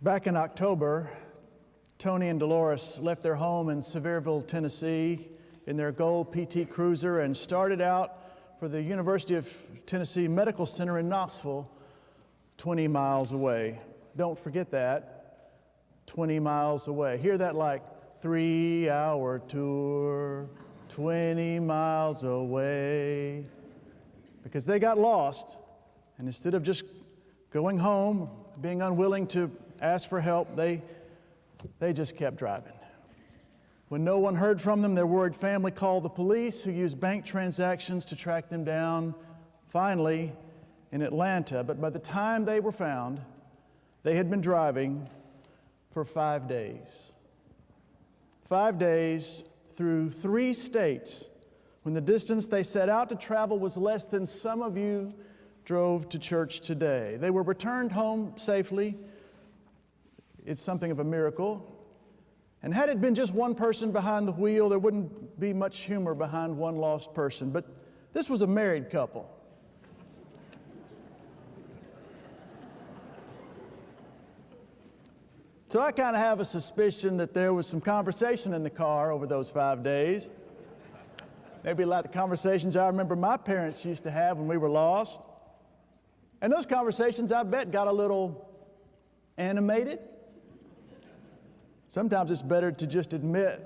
Back in October, Tony and Dolores left their home in Sevierville, Tennessee in their gold PT Cruiser and started out for the University of Tennessee Medical Center in Knoxville, 20 miles away. Don't forget that, 20 miles away. Hear that like 3-hour tour, 20 miles away. Because they got lost, and instead of just going home, being unwilling to ask for help, they just kept driving. When no one heard from them, their worried family called the police, who used bank transactions to track them down, finally in Atlanta. But by the time they were found, they had been driving for 5 days. 5 days through 3 states, when the distance they set out to travel was less than some of you drove to church today. They were returned home safely. It's something of a miracle. And had it been just one person behind the wheel, there wouldn't be much humor behind one lost person. But this was a married couple. So I kind of have a suspicion that there was some conversation in the car over those 5 days. Maybe like the conversations I remember my parents used to have when we were lost. And those conversations, I bet, got a little animated. Sometimes it's better to just admit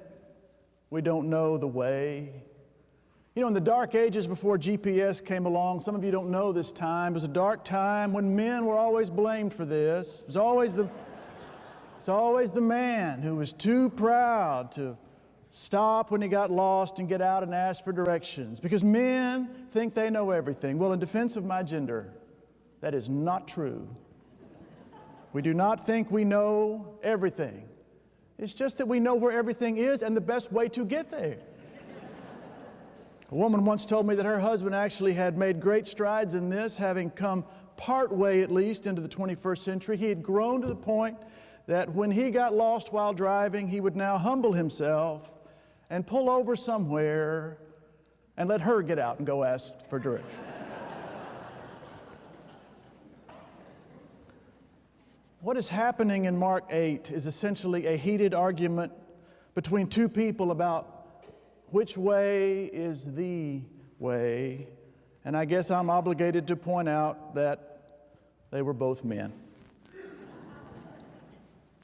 we don't know the way. You know, in the dark ages before GPS came along, some of you don't know this time, it was a dark time when men were always blamed for this. It was always the man who was too proud to stop when he got lost and get out and ask for directions, because men think they know everything. Well, in defense of my gender, that is not true. We do not think we know everything. It's just that we know where everything is and the best way to get there. A woman once told me that her husband actually had made great strides in this, having come part way at least into the 21st century. He had grown to the point that when he got lost while driving, he would now humble himself and pull over somewhere and let her get out and go ask for directions. What is happening in Mark 8 is essentially a heated argument between two people about which way is the way. And I guess I'm obligated to point out that they were both men.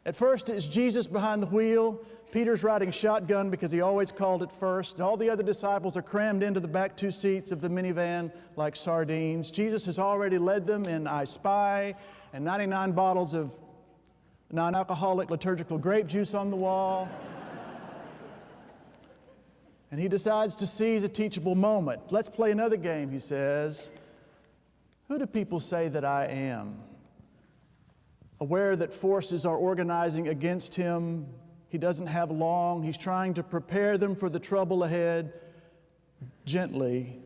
At first, it's Jesus behind the wheel. Peter's riding shotgun because he always called it first. And all the other disciples are crammed into the back 2 seats of the minivan like sardines. Jesus has already led them in I Spy and 99 bottles of non-alcoholic liturgical grape juice on the wall. And he decides to seize a teachable moment. Let's play another game, he says. Who do people say that I am? Aware that forces are organizing against him, he doesn't have long. He's trying to prepare them for the trouble ahead gently.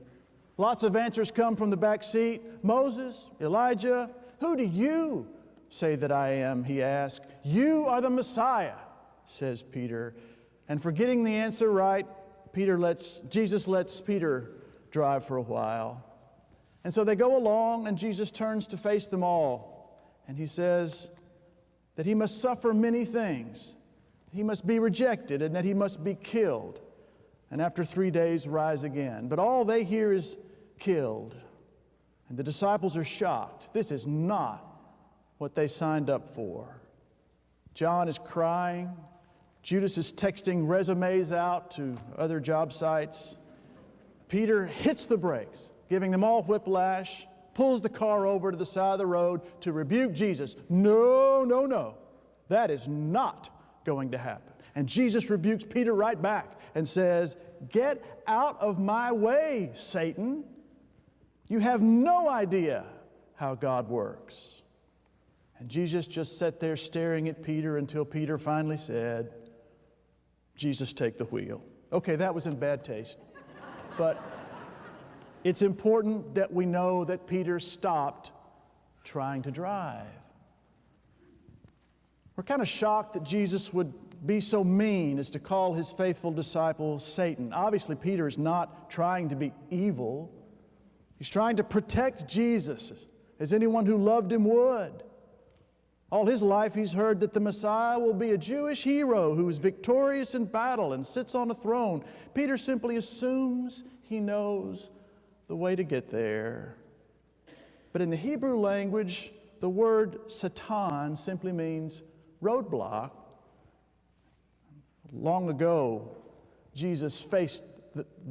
Lots of answers come from the back seat. Moses, Elijah, who do you say that I am? He asks. You are the Messiah, says Peter. And for getting the answer right, Jesus lets Peter drive for a while. And so they go along, and Jesus turns to face them all. And he says that he must suffer many things. He must be rejected, and that he must be killed, and after 3 days rise again. But all they hear is killed, and the disciples are shocked. This is not what they signed up for. John is crying. Judas is texting resumes out to other job sites. Peter hits the brakes, giving them all whiplash, pulls the car over to the side of the road to rebuke Jesus. No, no, no. That is not going to happen. And Jesus rebukes Peter right back and says, get out of my way, Satan. You have no idea how God works. And Jesus just sat there staring at Peter until Peter finally said, Jesus, take the wheel. Okay, that was in bad taste. But it's important that we know that Peter stopped trying to drive. We're kind of shocked that Jesus would be so mean as to call his faithful disciple Satan. Obviously, Peter is not trying to be evil. He's trying to protect Jesus as anyone who loved him would. All his life he's heard that the Messiah will be a Jewish hero who is victorious in battle and sits on a throne. Peter simply assumes he knows the way to get there. But in the Hebrew language, the word Satan simply means roadblock. Long ago, Jesus faced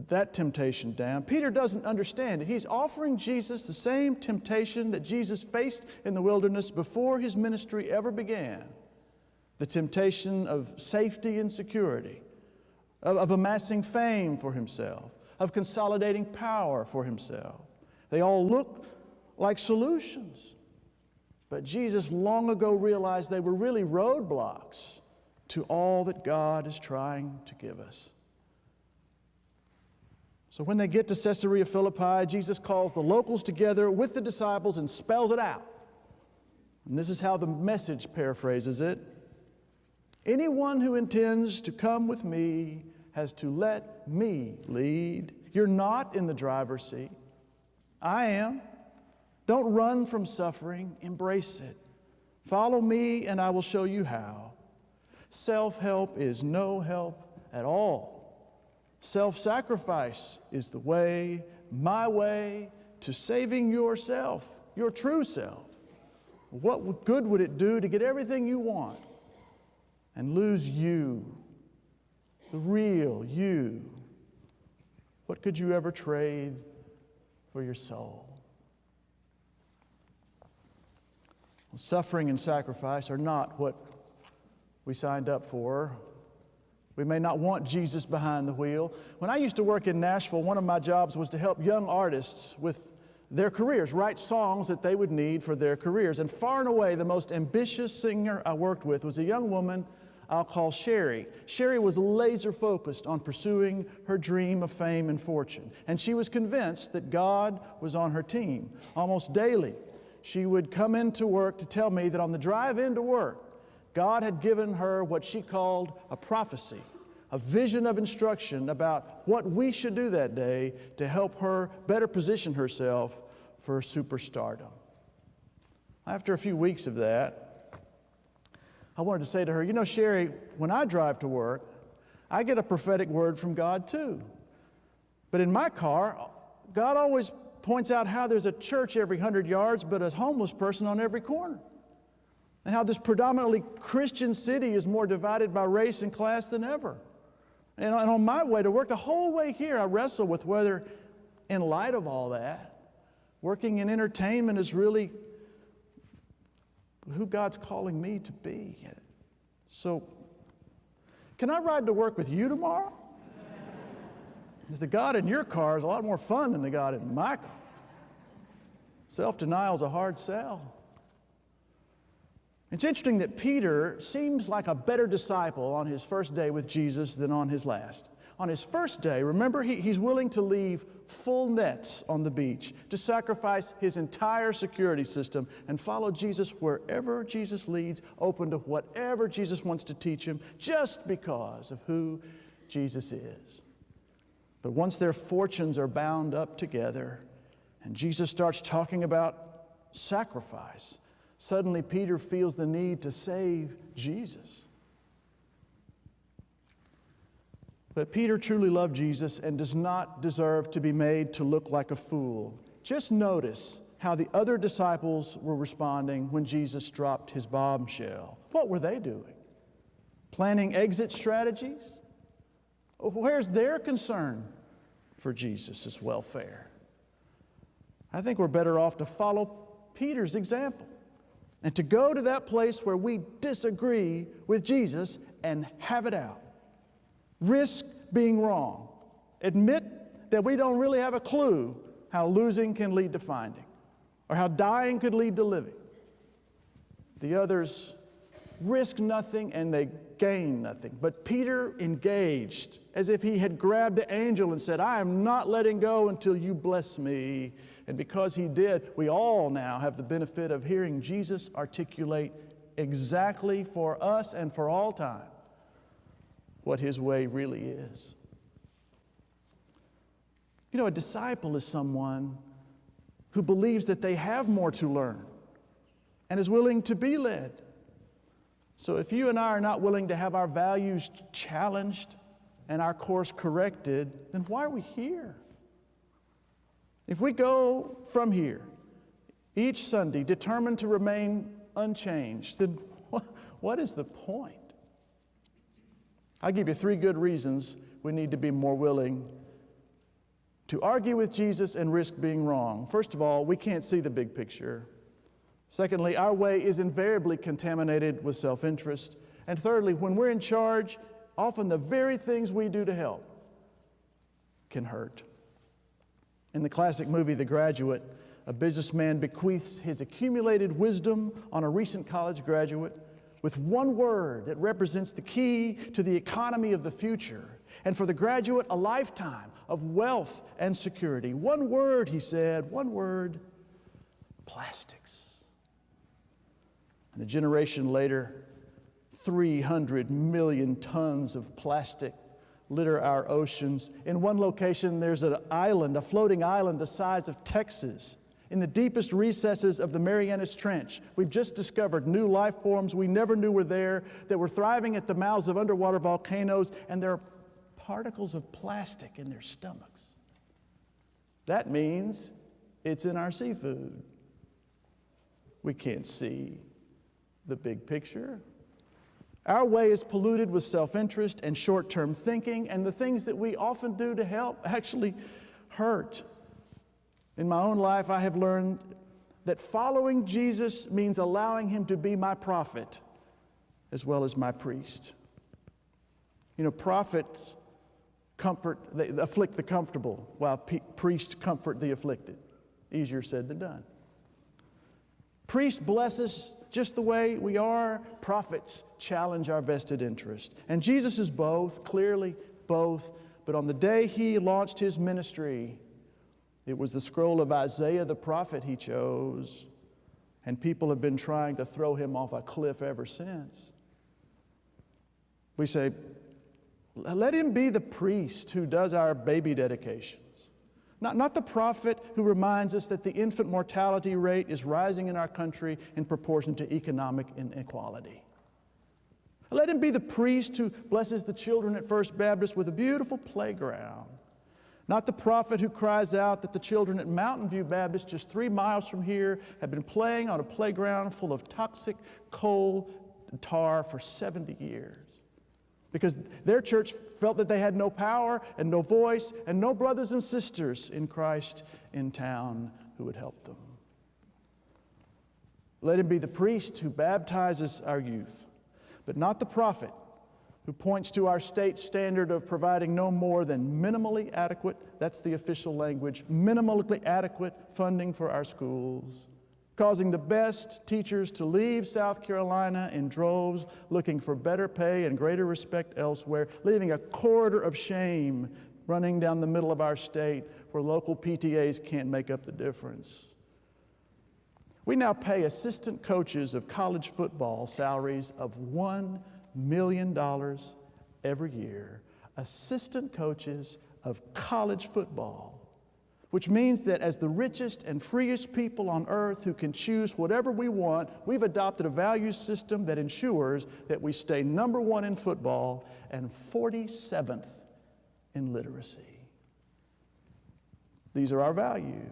that temptation down. Peter doesn't understand it. He's offering Jesus the same temptation that Jesus faced in the wilderness before his ministry ever began. The temptation of safety and security, of amassing fame for himself, of consolidating power for himself. They all look like solutions. But Jesus long ago realized they were really roadblocks to all that God is trying to give us. So when they get to Caesarea Philippi, Jesus calls the locals together with the disciples and spells it out. And this is how the Message paraphrases it. Anyone who intends to come with me has to let me lead. You're not in the driver's seat. I am. Don't run from suffering. Embrace it. Follow me and I will show you how. Self-help is no help at all. Self-sacrifice is the way, my way, to saving yourself, your true self. What good would it do to get everything you want and lose you, the real you? What could you ever trade for your soul? Well, suffering and sacrifice are not what we signed up for. We may not want Jesus behind the wheel. When I used to work in Nashville, one of my jobs was to help young artists with their careers, write songs that they would need for their careers. And far and away, the most ambitious singer I worked with was a young woman I'll call Sherry. Sherry was laser focused on pursuing her dream of fame and fortune. And she was convinced that God was on her team. Almost daily, she would come into work to tell me that on the drive into work, God had given her what she called a prophecy, a vision of instruction about what we should do that day to help her better position herself for superstardom. After a few weeks of that, I wanted to say to her, you know, Sherry, when I drive to work, I get a prophetic word from God too. But in my car, God always points out how there's a church every 100 yards, but a homeless person on every corner. And how this predominantly Christian city is more divided by race and class than ever. And on my way to work, the whole way here, I wrestle with whether, in light of all that, working in entertainment is really who God's calling me to be. So, can I ride to work with you tomorrow? Because the God in your car is a lot more fun than the God in my car. Self-denial is a hard sell. It's interesting that Peter seems like a better disciple on his first day with Jesus than on his last. On his first day, remember, he's willing to leave full nets on the beach, to sacrifice his entire security system and follow Jesus wherever Jesus leads, open to whatever Jesus wants to teach him, just because of who Jesus is. But once their fortunes are bound up together and Jesus starts talking about sacrifice, suddenly Peter feels the need to save Jesus. But Peter truly loved Jesus and does not deserve to be made to look like a fool. Just notice how the other disciples were responding when Jesus dropped his bombshell. What were they doing? Planning exit strategies? Where's their concern for Jesus' welfare? I think we're better off to follow Peter's example and to go to that place where we disagree with Jesus and have it out. Risk being wrong. Admit that we don't really have a clue how losing can lead to finding, or how dying could lead to living. The others risk nothing and they gain nothing. But Peter engaged as if he had grabbed the angel and said, I am not letting go until you bless me. And because he did, we all now have the benefit of hearing Jesus articulate exactly for us and for all time what his way really is. You know, a disciple is someone who believes that they have more to learn and is willing to be led So if you and I are not willing to have our values challenged and our course corrected, then why are we here? If we go from here each Sunday determined to remain unchanged, then what is the point? I'll give you 3 good reasons we need to be more willing to argue with Jesus and risk being wrong. First of all, we can't see the big picture. Secondly, our way is invariably contaminated with self-interest. And thirdly, when we're in charge, often the very things we do to help can hurt. In the classic movie, The Graduate, a businessman bequeaths his accumulated wisdom on a recent college graduate with one word that represents the key to the economy of the future, and for the graduate, a lifetime of wealth and security. One word, he said, one word: plastics. And a generation later, 300 million tons of plastic litter our oceans. In one location, there's an island, a floating island the size of Texas, in the deepest recesses of the Marianas Trench. We've just discovered new life forms we never knew were there, that were thriving at the mouths of underwater volcanoes, and there are particles of plastic in their stomachs. That means it's in our seafood. We can't see the big picture. Our way is polluted with self-interest and short-term thinking, and the things that we often do to help actually hurt. In my own life, I have learned that following Jesus means allowing him to be my prophet as well as my priest. You know, prophets they afflict the comfortable, while priests comfort the afflicted. Easier said than done. Priests bless us just the way we are. Prophets challenge our vested interest. And Jesus is both, clearly both. But on the day he launched his ministry, it was the scroll of Isaiah the prophet he chose, and people have been trying to throw him off a cliff ever since. We say, let him be the priest who does our baby dedications, not the prophet who reminds us that the infant mortality rate is rising in our country in proportion to economic inequality. Let him be the priest who blesses the children at First Baptist with a beautiful playground, not the prophet who cries out that the children at Mountain View Baptist, just 3 miles from here, have been playing on a playground full of toxic coal and tar for 70 years. Because their church felt that they had no power and no voice and no brothers and sisters in Christ in town who would help them. Let him be the priest who baptizes our youth, but not the prophet who points to our state standard of providing no more than minimally adequate, that's the official language, minimally adequate funding for our schools, causing the best teachers to leave South Carolina in droves, looking for better pay and greater respect elsewhere, leaving a corridor of shame running down the middle of our state where local PTAs can't make up the difference. We now pay assistant coaches of college football salaries of $1 million every year, assistant coaches of college football, which means that as the richest and freest people on earth who can choose whatever we want, we've adopted a value system that ensures that we stay number 1 in football and 47th in literacy. These are our values.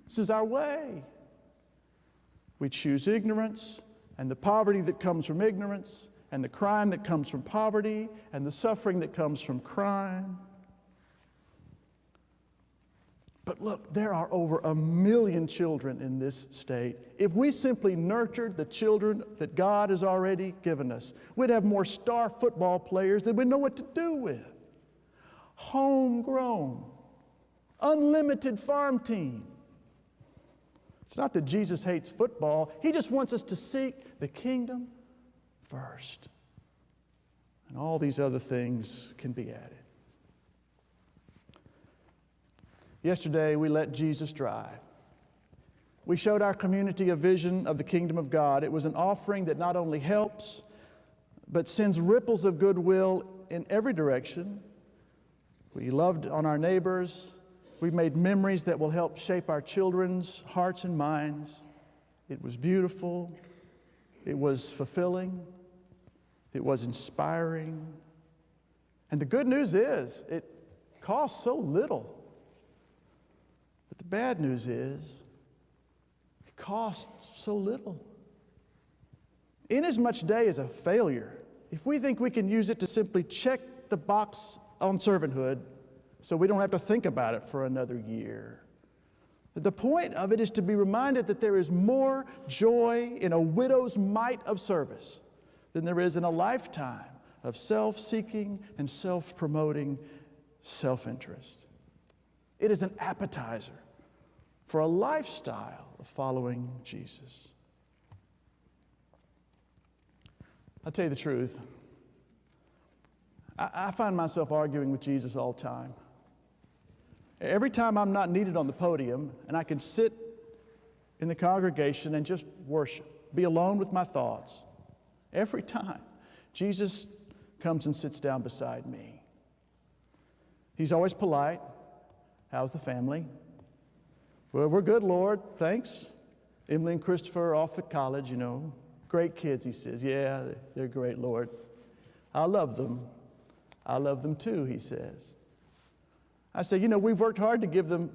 This is our way. We choose ignorance and the poverty that comes from ignorance, and the crime that comes from poverty, and the suffering that comes from crime. But look, there are over 1 million children in this state. If we simply nurtured the children that God has already given us, we'd have more star football players than we know what to do with. Homegrown, unlimited farm team. It's not that Jesus hates football. He just wants us to seek the kingdom first. And all these other things can be added. Yesterday, we let Jesus drive. We showed our community a vision of the kingdom of God. It was an offering that not only helps, but sends ripples of goodwill in every direction. We loved on our neighbors. We made memories that will help shape our children's hearts and minds. It was beautiful. it was fulfilling, it was inspiring. And the good news is, it costs so little. But the bad news is, it costs so little. Inasmuch Day is a failure if we think we can use it to simply check the box on servanthood so we don't have to think about it for another year. The point of it is to be reminded that there is more joy in a widow's mite of service than there is in a lifetime of self-seeking and self-promoting self-interest. It is an appetizer for a lifestyle of following Jesus. I'll tell you the truth. I find myself arguing with Jesus all the time. Every time I'm not needed on the podium and I can sit in the congregation and just worship, be alone with my thoughts, every time Jesus comes and sits down beside me. He's always polite. How's the family? Well, we're good, Lord, thanks. Emily and Christopher are off at college, Great kids, he says. Yeah, they're great, Lord. I love them. I love them too, he says. I say, we've worked hard to give them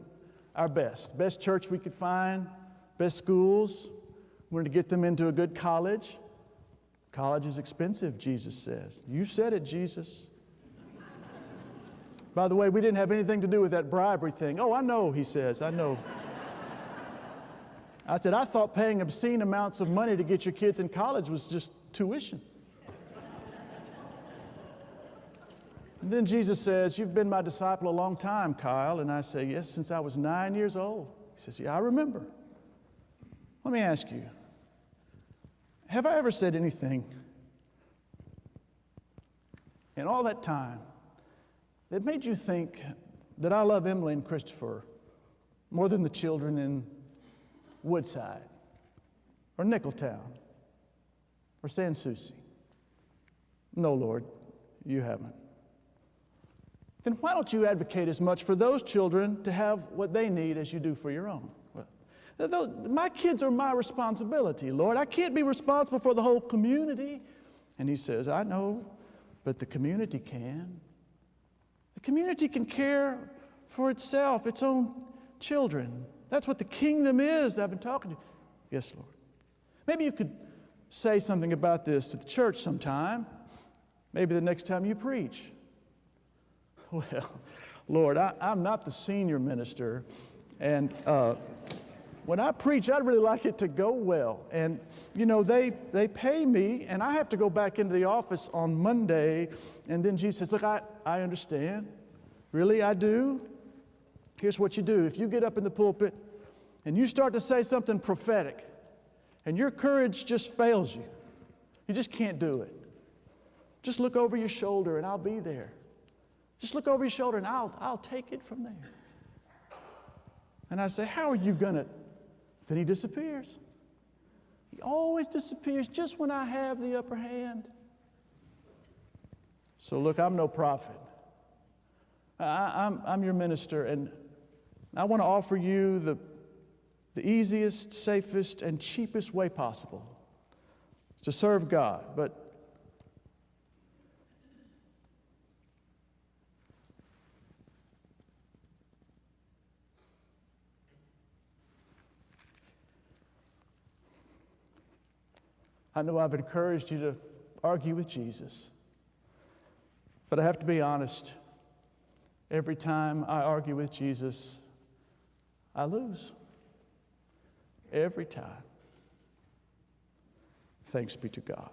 our best church we could find, best schools. We wanted to get them into a good college. College is expensive, Jesus says. You said it, Jesus. By the way, we didn't have anything to do with that bribery thing. Oh, I know, he says, I know. I said, I thought paying obscene amounts of money to get your kids in college was just tuition. And then Jesus says, you've been my disciple a long time, Kyle. And I say, yes, since I was 9 years old. He says, yeah, I remember. Let me ask you, have I ever said anything in all that time that made you think that I love Emily and Christopher more than the children in Woodside or Nickeltown or Sans Souci? No, Lord, you haven't. Then why don't you advocate as much for those children to have what they need as you do for your own? Well, my kids are my responsibility, Lord. I can't be responsible for the whole community. And he says, I know, but the community can. The community can care for itself, its own children. That's what the kingdom is I've been talking to you. Yes, Lord. Maybe you could say something about this to the church sometime. Maybe the next time you preach. Well, Lord, I'm not the senior minister, and when I preach, I'd really like it to go well. And, they pay me, and I have to go back into the office on Monday, and then Jesus says, look, I understand. Really, I do. Here's what you do. If you get up in the pulpit and you start to say something prophetic, and your courage just fails you, you just can't do it. Just look over your shoulder, and I'll be there. Just look over your shoulder and I'll take it from there. And I say, how are you going to? Then he disappears. He always disappears just when I have the upper hand. So look, I'm no prophet. I'm your minister, and I want to offer you the easiest, safest, and cheapest way possible to serve God. But I know I've encouraged you to argue with Jesus, but I have to be honest. Every time I argue with Jesus, I lose. Every time. Thanks be to God.